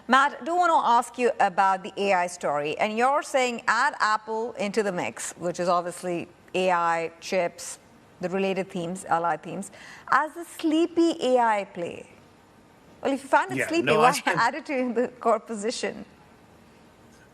Matt, I do want to ask you about the AI story. And you're saying add Apple into the mix, which is obviously AI, chips, the related themes, allied themes, as a sleepy AI play. Well, if you find it sleepy, why add it to the core position?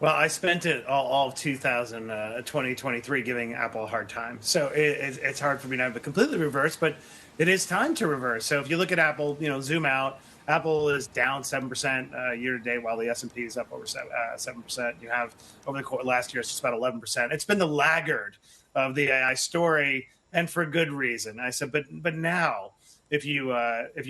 Well, I spent it all of 2023 giving Apple a hard time. So it's hard for me to completely reverse, but it is time to reverse. So if you look at Apple, zoom out, Apple is down 7% year to date, while the S&P is up over 7%. You have over the last year, it's just about 11%. It's been the laggard of the AI story, and for good reason. I said, but now, if you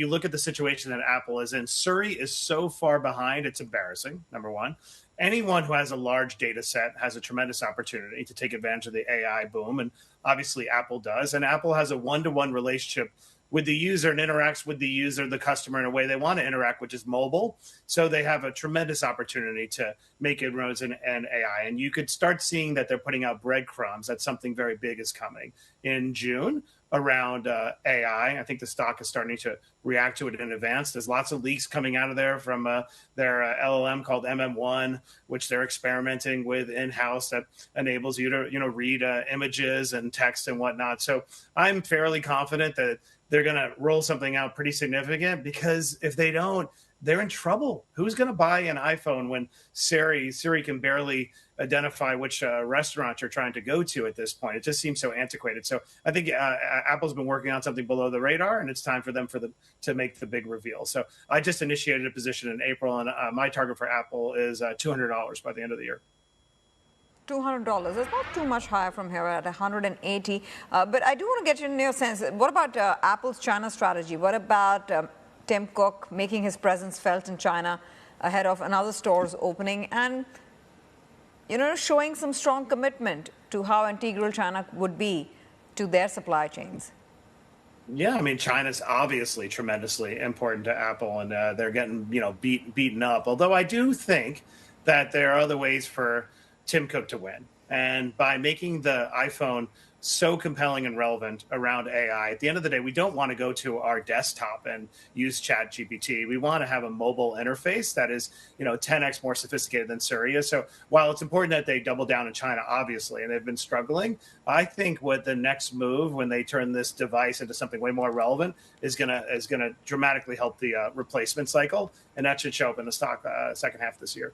look at the situation that Apple is in, Surrey is so far behind, it's embarrassing, number one. Anyone who has a large data set has a tremendous opportunity to take advantage of the AI boom. And obviously Apple does. And Apple has a one-to-one relationship with the user and interacts with the user, the customer, in a way they want to interact, which is mobile. So they have a tremendous opportunity to make inroads in AI. And you could start seeing that they're putting out breadcrumbs that something very big is coming in June around AI. I think the stock is starting to react to it in advance. There's lots of leaks coming out of there from their LLM called MM1, which they're experimenting with in-house that enables you to read images and text and whatnot. So I'm fairly confident that they're going to roll something out pretty significant, because if they don't, they're in trouble. Who's going to buy an iPhone when Siri can barely identify which restaurant you're trying to go to at this point? It just seems so antiquated. So I think Apple's been working on something below the radar, and it's time for them to make the big reveal. So I just initiated a position in April, and my target for Apple is $200 by the end of the year. $200. It's not too much higher from here at 180. But I do want to get your sense. What about Apple's China strategy? What about Tim Cook making his presence felt in China ahead of another store's opening, and showing some strong commitment to how integral China would be to their supply chains? Yeah, I mean, China's obviously tremendously important to Apple, and they're getting beaten up. Although I do think that there are other ways for Tim Cook to win, and by making the iPhone so compelling and relevant around AI, at the end of the day, we don't want to go to our desktop and use ChatGPT. We want to have a mobile interface that is 10x more sophisticated than Surrey is. So while it's important that they double down in China, obviously, and they've been struggling, I think what the next move, when they turn this device into something way more relevant, is gonna dramatically help the replacement cycle, and that should show up in the stock second half this year.